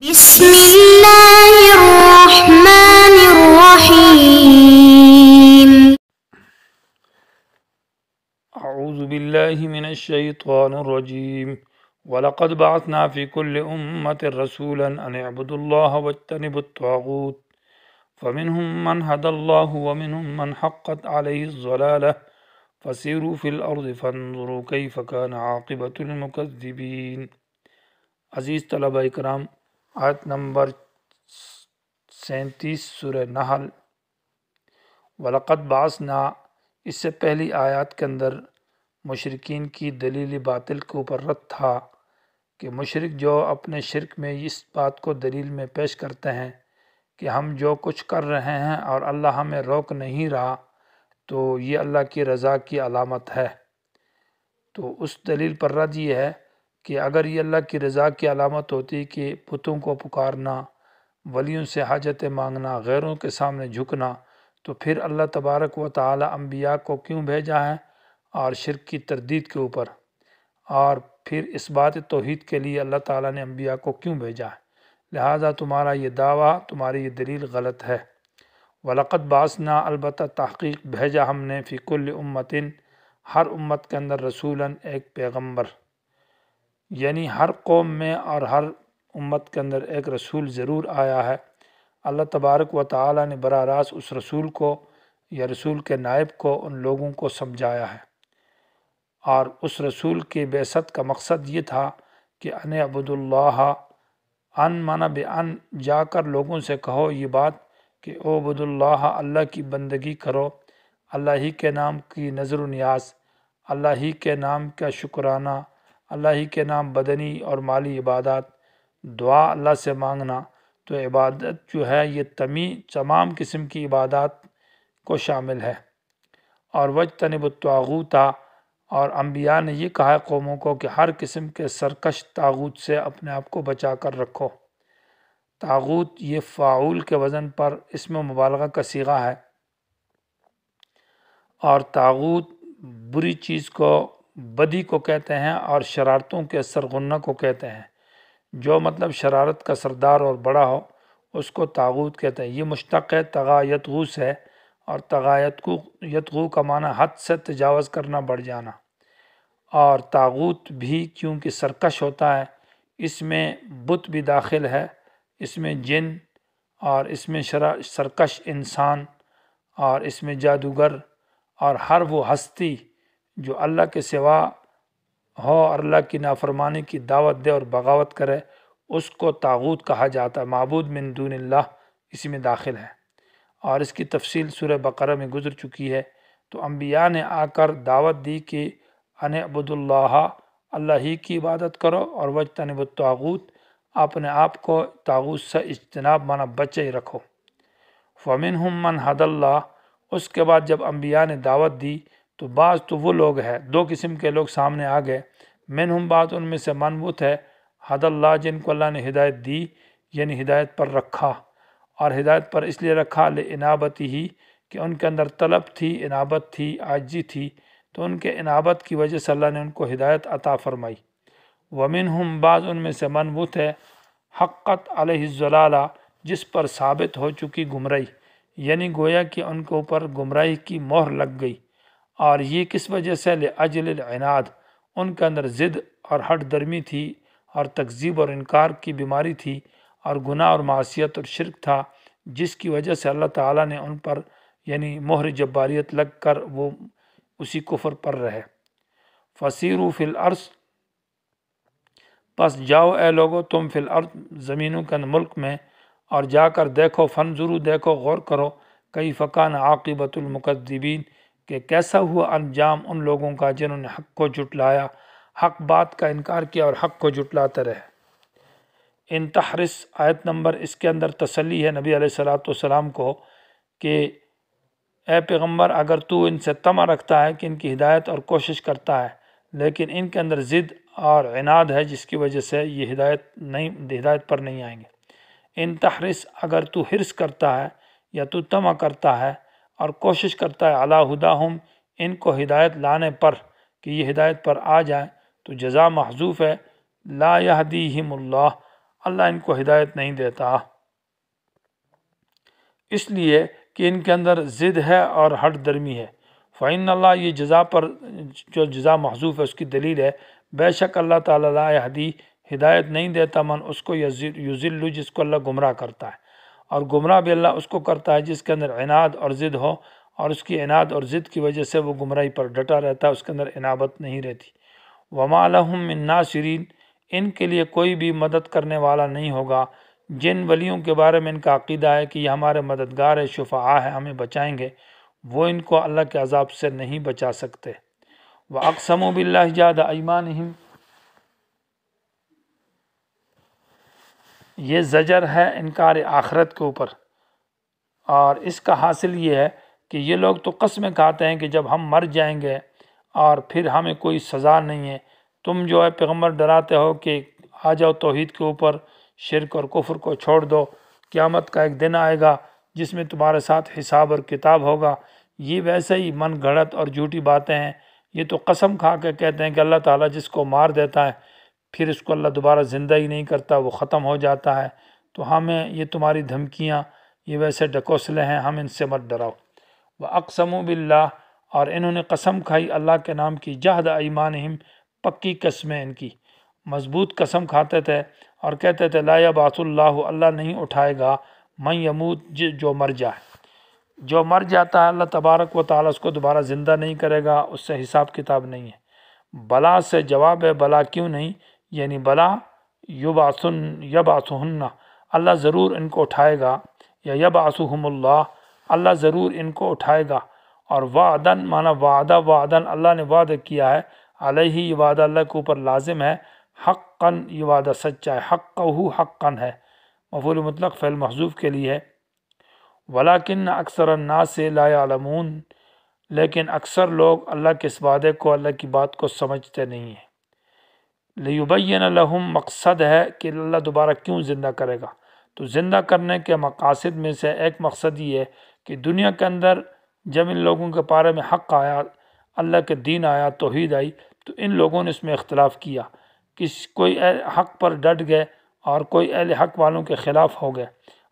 بسم الله الرحمن الرحيم. أعوذ بالله من الشيطان الرجيم. ولقد بعثنا في كل أمة رسولا أن اعبدوا الله واجتنبوا الطاغوت فمنهم من هدى الله ومنهم من حقت عليه الضلالة فسيروا في الأرض فانظروا كيف كان عاقبة المكذبين۔ عزیز طلبہ اکرام، آیت نمبر 37 سورہ نحل۔ وَلَقَدْ بَعَثْنَا، اس سے پہلی آیات کے اندر مشرکین کی دلیل باطل کے اوپر رد تھا کہ مشرک جو اپنے شرک میں اس بات کو دلیل میں پیش کرتے ہیں کہ ہم جو کچھ کر رہے ہیں اور اللہ ہمیں روک نہیں رہا تو یہ اللہ کی رضا کی علامت ہے۔ تو اس دلیل پر رد یہ ہے کہ اگر یہ اللہ کی رضا کی علامت ہوتی کہ بتوں کو پکارنا، ولیوں سے حاجتیں مانگنا، غیروں کے سامنے جھکنا، تو پھر اللہ تبارک و تعالی انبیاء کو کیوں بھیجا ہے اور شرک کی تردید کے اوپر، اور پھر اس بات توحید کے لیے اللہ تعالیٰ نے انبیاء کو کیوں بھیجا ہے؟ لہٰذا تمہارا یہ دعویٰ، تمہاری یہ دلیل غلط ہے۔ وَلَقَدْ بَعَثْنَا، البتہ تحقیق بھیجا ہم نے، فی کل امتٍ، ہر امت کے اندر، رسولاً، ایک پیغمبر، یعنی ہر قوم میں اور ہر امت کے اندر ایک رسول ضرور آیا ہے۔ اللہ تبارک و تعالیٰ نے براہ راست اس رسول کو یا رسول کے نائب کو ان لوگوں کو سمجھایا ہے، اور اس رسول کی بعثت کا مقصد یہ تھا کہ ان اعبدوا اللہ، ان معنی بے ان، جا کر لوگوں سے کہو یہ بات کہ اعبدوا اللہ، اللہ کی بندگی کرو، اللہ ہی کے نام کی نظر و نیاز، اللہ ہی کے نام کا شکرانہ، اللہ ہی کے نام بدنی اور مالی عبادات، دعا اللہ سے مانگنا۔ تو عبادت جو ہے یہ تمام قسم کی عبادات کو شامل ہے۔ اور وَاجْتَنِبُوا الطَّاغُوتَ، اور انبیاء نے یہ کہا ہے قوموں کو کہ ہر قسم کے سرکش طاغوت سے اپنے آپ کو بچا کر رکھو۔ طاغوت یہ فاعول کے وزن پر اسم مبالغہ کا صیغہ ہے، اور طاغوت بری چیز کو، بدی کو کہتے ہیں، اور شرارتوں کے سرغنہ کو کہتے ہیں۔ جو مطلب شرارت کا سردار اور بڑا ہو اس کو طاغوت کہتے ہیں۔ یہ مشتق ہے طغا یطغو سے، اور طغا یطغو کا معنی حد سے تجاوز کرنا، بڑھ جانا۔ اور طاغوت بھی کیونکہ سرکش ہوتا ہے، اس میں بت بھی داخل ہے، اس میں جن، اور اس میں سرکش انسان، اور اس میں جادوگر، اور ہر وہ ہستی جو اللہ کے سوا ہو اور اللہ کی نافرمانی کی دعوت دے اور بغاوت کرے، اس کو طاغوت کہا جاتا ہے۔ معبود من دون اللہ اسی میں داخل ہے، اور اس کی تفصیل سورہ بقرہ میں گزر چکی ہے۔ تو انبیاء نے آ کر دعوت دی کہ ان اعبدوا اللہ، اللہ ہی کی عبادت کرو، اور واجتنبوا الطاغوت، اپنے آپ کو طاغوت سے اجتناب مانا بچے رکھو۔ فمنہم من ھدی اللہ، اس کے بعد جب انبیاء نے دعوت دی تو بعض تو وہ لوگ ہیں، دو قسم کے لوگ سامنے آ گئے۔ منہم، بعض ان میں سے، من وہ تھے، ھدی اللہ، جن کو اللہ نے ہدایت دی، یعنی ہدایت پر رکھا، اور ہدایت پر اس لیے رکھا لِانابتہ، کہ ان کے اندر طلب تھی، انابت تھی، عاجزی تھی، تو ان کے انابت کی وجہ سے اللہ نے ان کو ہدایت عطا فرمائی۔ ومنہم، بعض ان میں سے، من وہ تھے، حقت علیہ الضلالہ، جس پر ثابت ہو چکی گمراہی، یعنی گویا کہ ان کے اوپر گمراہی کی مہر لگ گئی۔ اور یہ کس وجہ سے؟ لِأَجْلِ الْعِنَاد، ان کے اندر ضد اور ہٹ درمی تھی، اور تکذیب اور انکار کی بیماری تھی، اور گناہ اور معصیت اور شرک تھا، جس کی وجہ سے اللہ تعالیٰ نے ان پر یعنی مہر جباریت لگ کر وہ اسی کفر پر رہے۔ فَسِیرُوا فِی الْأَرْضِ، پس جاؤ اے لوگو تم، فی الارض، زمینوں کے ملک میں، اور جا کر دیکھو، فانظروا، دیکھو، غور کرو، کیف کان عاقبۃ المکذبین، کہ کیسا ہوا انجام ان لوگوں کا جنہوں نے حق کو جھٹلایا، حق بات کا انکار کیا اور حق کو جھٹلاتے رہے۔ ان تحرس، آیت نمبر، اس کے اندر تسلی ہے نبی علیہ السلام کو کہ اے پیغمبر، اگر تو ان سے طمع رکھتا ہے کہ ان کی ہدایت اور کوشش کرتا ہے، لیکن ان کے اندر ضد اور عناد ہے، جس کی وجہ سے یہ ہدایت پر نہیں آئیں گے۔ ان تحرس، اگر تو حرص کرتا ہے یا تو طمع کرتا ہے اور کوشش کرتا ہے، علی ھداھم، ان کو ہدایت لانے پر، کہ یہ ہدایت پر آ جائیں، تو جزا محذوف ہے، لا یہدیہم اللہ، اللہ ان کو ہدایت نہیں دیتا، اس لیے کہ ان کے اندر ضد ہے اور ہٹ درمی ہے۔ فإن اللہ، یہ جزا پر جو جزا محذوف ہے اس کی دلیل ہے، بے شک اللہ تعالیٰ لا یہدی، ہدایت نہیں دیتا، من اس کو یضل، جس کو اللہ گمراہ کرتا ہے، اور گمراہ بھی اللہ اس کو کرتا ہے جس کے اندر عناد اور ضد ہو، اور اس کی عناد اور ضد کی وجہ سے وہ گمراہی پر ڈٹا رہتا ہے، اس کے اندر انابت نہیں رہتی۔ وما لہم من ناصرین، ان کے لیے کوئی بھی مدد کرنے والا نہیں ہوگا۔ جن ولیوں کے بارے میں ان کا عقیدہ ہے کہ یہ ہمارے مددگار ہے، شفعاء ہے، ہمیں بچائیں گے، وہ ان کو اللہ کے عذاب سے نہیں بچا سکتے۔ وَأَقْسَمُوا بِاللَّهِ جَهْدَ أَيْمَانِهِمْ، یہ زجر ہے انکار آخرت کے اوپر، اور اس کا حاصل یہ ہے کہ یہ لوگ تو قسمیں کھاتے ہیں کہ جب ہم مر جائیں گے اور پھر ہمیں کوئی سزا نہیں ہے۔ تم جو ہے پیغمبر ڈراتے ہو کہ آ جاؤ توحید کے اوپر، شرک اور کفر کو چھوڑ دو، قیامت کا ایک دن آئے گا جس میں تمہارے ساتھ حساب اور کتاب ہوگا۔ یہ ویسے ہی من گھڑت اور جھوٹی باتیں ہیں۔ یہ تو قسم کھا کے کہتے ہیں کہ اللہ تعالیٰ جس کو مار دیتا ہے پھر اس کو اللہ دوبارہ زندہ ہی نہیں کرتا، وہ ختم ہو جاتا ہے۔ تو ہمیں یہ تمہاری دھمکیاں یہ ویسے ڈکوسلے ہیں، ہم ان سے مت ڈراؤ۔ وَأَقْسَمُوا بِاللَّهِ، اور انہوں نے قسم کھائی اللہ کے نام کی، جہد ایمانہم، پکی قسمیں ان کی، مضبوط قسم کھاتے تھے اور کہتے تھے لا یبعث اللہ، اللہ نہیں اٹھائے گا، من یموت، جو مر جائے، جو مر جاتا ہے اللہ تبارک و تعالیٰ اس کو دوبارہ زندہ نہیں کرے گا، اس سے حساب کتاب نہیں ہے۔ بلا سے جواب ہے، بلا کیوں نہیں، یعنی بلا یبعثہن، اللہ ضرور ان کو اٹھائے گا، یا یبعثہم اللہ، اللہ ضرور ان کو اٹھائے گا۔ اور وعدن معنی وعدہ، وعدن اللہ نے وعدہ کیا ہے، علیہ، یہ وعدہ اللہ کے اوپر لازم ہے، حقاً یہ وعدہ سچا ہے، حقہ حقاً ہے، مفعول مطلق فعل محذوف کے لیے ہے۔ ولیکن اکثر الناس لا یعلمون، لیکن اکثر لوگ اللہ کے اس وعدے کو، اللہ کی بات کو سمجھتے نہیں ہیں۔ لیبین لہم، مقصد ہے کہ اللہ دوبارہ کیوں زندہ کرے گا، تو زندہ کرنے کے مقاصد میں سے ایک مقصد یہ ہے کہ دنیا کے اندر جب ان لوگوں کے بارے میں حق آیا، اللہ کے دین آیا، توحید آئی، تو ان لوگوں نے اس میں اختلاف کیا، کوئی اہل حق پر ڈٹ گئے اور کوئی اہل حق والوں کے خلاف ہو گئے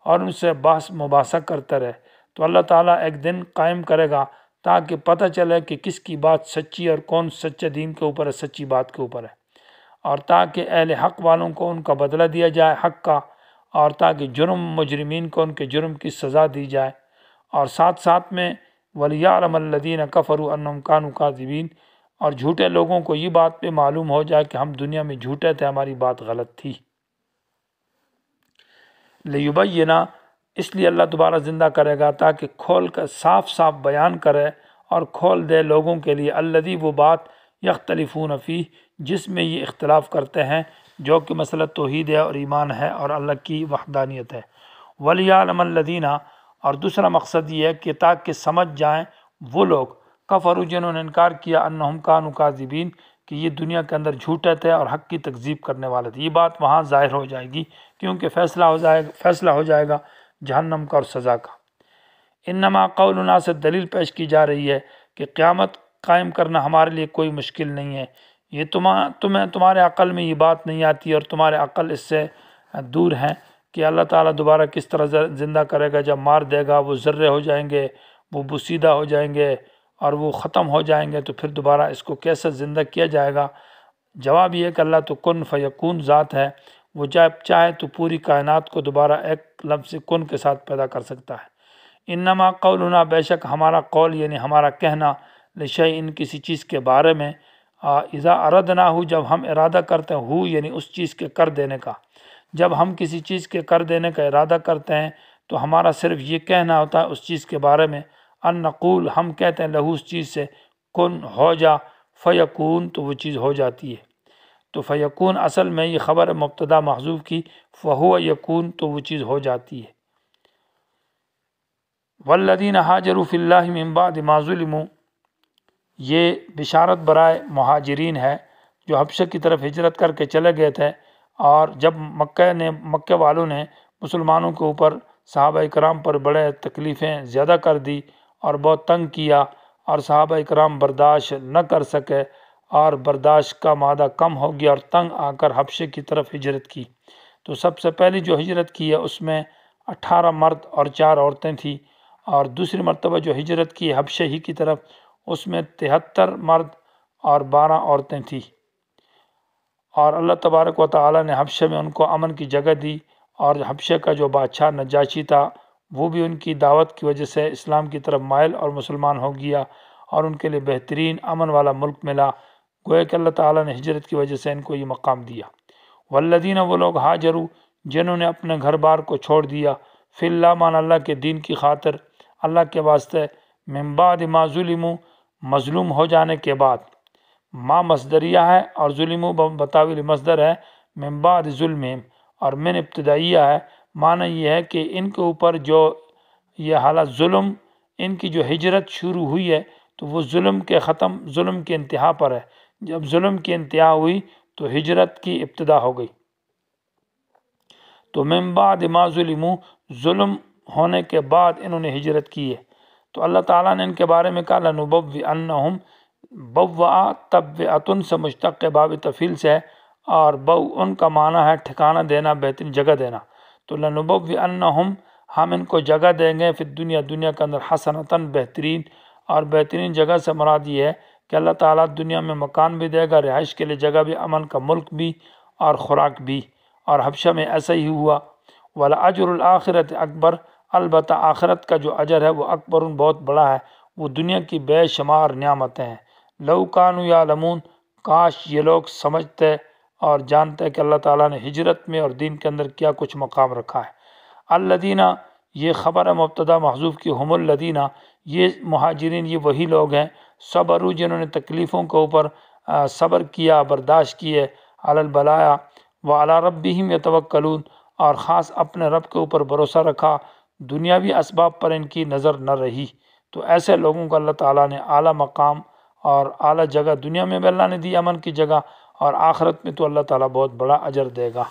اور ان سے بحث مباحثہ کرتے رہے۔ تو اللہ تعالیٰ ایک دن قائم کرے گا تاکہ پتہ چلے کہ کس کی بات سچی اور کون سچے دین کے اوپر ہے، سچی بات کے اوپر ہے، اور تاکہ اہل حق والوں کو ان کا بدلہ دیا جائے حق کا، اور تاکہ جرم مجرمین کو ان کے جرم کی سزا دی جائے، اور ساتھ ساتھ میں وَلِيَعْلَمَ الَّذِينَ كَفَرُوا أَنَّهُمْ كَانُوا كَاذِبِينَ، اور جھوٹے لوگوں کو یہ بات پہ معلوم ہو جائے کہ ہم دنیا میں جھوٹے تھے، ہماری بات غلط تھی۔ لیبینہ، اس لیے اللہ دوبارہ زندہ کرے گا تاکہ کھول کر صاف صاف بیان کرے اور کھول دے لوگوں کے لیے، الذی، وہ بات، یختلفون فیہ، جس میں یہ اختلاف کرتے ہیں، جو کہ مسئلہ توحید ہے اور ایمان ہے اور اللہ کی وحدانیت ہے۔ وَلِيَعْلَمَ الَّذِينَ، اور دوسرا مقصد یہ ہے کہ تاکہ سمجھ جائیں وہ لوگ، کفروا، جنہوں نے انکار کیا، انہم کانوا کاذبین، کہ یہ دنیا کے اندر جھوٹے تھے اور حق کی تکذیب کرنے والے تھے۔ یہ بات وہاں ظاہر ہو جائے گی کیونکہ فیصلہ ہو جائے گا جہنم کا اور سزا کا۔ انما قولنا، سے دلیل پیش کی جا رہی ہے کہ قیامت قائم کرنا ہمارے لیے کوئی مشکل نہیں ہے، یہ تمہارے عقل میں یہ بات نہیں آتی اور تمہارے عقل اس سے دور ہیں کہ اللہ تعالیٰ دوبارہ کس طرح زندہ کرے گا۔ جب مار دے گا وہ ذرے ہو جائیں گے، وہ بوسیدہ ہو جائیں گے اور وہ ختم ہو جائیں گے، تو پھر دوبارہ اس کو کیسے زندہ کیا جائے گا؟ جواب یہ کہ اللہ تو کن فیکون ذات ہے، وہ جب چاہے تو پوری کائنات کو دوبارہ ایک لفظ کن کے ساتھ پیدا کر سکتا ہے۔ انما قولنا، بے شک ہمارا قول یعنی ہمارا کہنا، لشیء، کسی چیز کے بارے میں، اذا اردناہ، جب ہم ارادہ کرتے ہیں، ہو یعنی اس چیز کے کر دینے کا، جب ہم کسی چیز کے کر دینے کا ارادہ کرتے ہیں تو ہمارا صرف یہ کہنا ہوتا ہے اس چیز کے بارے میں، ان نقول، ہم کہتے ہیں لہو، اس چیز سے، کن، ہو جا، فیکون، تو وہ چیز ہو جاتی ہے۔ تو فیکون اصل میں یہ خبر مبتدا محذوف کی، فہو یکون، تو وہ چیز ہو جاتی ہے۔ والذین ہاجروا فی اللہ من بعد ما ظلموا، یہ بشارت برائے مہاجرین ہے جو حبشہ کی طرف ہجرت کر کے چلے گئے تھے، اور جب مکہ والوں نے مسلمانوں کے اوپر، صحابہ کرام پر بڑے تکلیفیں زیادہ کر دی اور بہت تنگ کیا، اور صحابہ کرام برداشت نہ کر سکے اور برداشت کا مادہ کم ہو گیا اور تنگ آ کر حبشے کی طرف ہجرت کی، تو سب سے پہلی جو ہجرت کی ہے اس میں 18 مرد اور 4 عورتیں تھیں، اور دوسری مرتبہ جو ہجرت کی حبشہ ہی کی طرف اس میں 73 مرد اور 12 عورتیں تھیں، اور اللہ تبارک و تعالی نے حبشہ میں ان کو امن کی جگہ دی، اور حبشہ کا جو بادشاہ نجاشی تھا وہ بھی ان کی دعوت کی وجہ سے اسلام کی طرف مائل اور مسلمان ہو گیا، اور ان کے لیے بہترین امن والا ملک ملا۔ گویا کہ اللہ تعالیٰ نے ہجرت کی وجہ سے ان کو یہ مقام دیا۔ والذین، وہ لوگ ہاجروا، جنہوں نے اپنے گھر بار کو چھوڑ دیا، فی اللہ، مان اللہ کے دین کی خاطر، اللہ کے واسطے، من بعد ما ظلموا، مظلوم ہو جانے کے بعد، ما مصدریہ ہے اور ظلموا بتاویل مصدر ہے، من بعد ظلمہم، اور من ابتدائیہ ہے، معنی یہ ہے کہ ان کے اوپر جو یہ حالت ظلم، ان کی جو ہجرت شروع ہوئی ہے تو وہ ظلم کے انتہا پر ہے۔ جب ظلم کی انتہا ہوئی تو ہجرت کی ابتدا ہو گئی۔ تو من بعد ما ظلموا، ظلم ہونے کے بعد انہوں نے ہجرت کی ہے، تو اللہ تعالیٰ نے ان کے بارے میں کہا لنبوئنہم، بوّا تبوئۃ سے مشتق باب تفعیل سے ہے، اور ان کا معنی ہے ٹھکانہ دینا، بہترین جگہ دینا۔ تو لنبوئنہم، ہم ان کو جگہ دیں گے، فی الدنیا، دنیا کے اندر، حسنتاً، بہترین، اور بہترین جگہ سے مراد یہ ہے کہ اللہ تعالیٰ دنیا میں مکان بھی دے گا، رہائش کے لیے جگہ بھی، امن کا ملک بھی، اور خوراک بھی، اور حبشہ میں ایسا ہی ہوا۔ وَلَأَجْرُ الْآخِرَةِ اکبر، البتہ آخرت کا جو اجر ہے وہ اکبر، بہت بڑا ہے، وہ دنیا کی بے شمار نعمتیں ہیں۔ لَوْ كَانُوا يَعْلَمُونَ، کاش یہ لوگ سمجھتے اور جانتے کہ اللہ تعالیٰ نے ہجرت میں اور دین کے اندر کیا کچھ مقام رکھا ہے۔ الذین، یہ خبر مبتدا محذوف کی، ہم الذین، یہ مہاجرین، یہ وہی لوگ ہیں، صبروا، جنہوں نے تکلیفوں کے اوپر صبر کیا، برداشت کیے، علی البلایا وعلی ربہم یتوکلون، اور خاص اپنے رب کے اوپر بھروسہ رکھا، دنیاوی اسباب پر ان کی نظر نہ رہی۔ تو ایسے لوگوں کو اللہ تعالیٰ نے اعلیٰ مقام اور اعلیٰ جگہ دنیا میں بھی اللہ نے دی، امن کی جگہ، اور آخرت میں تو اللہ تعالیٰ بہت بڑا اجر دے گا۔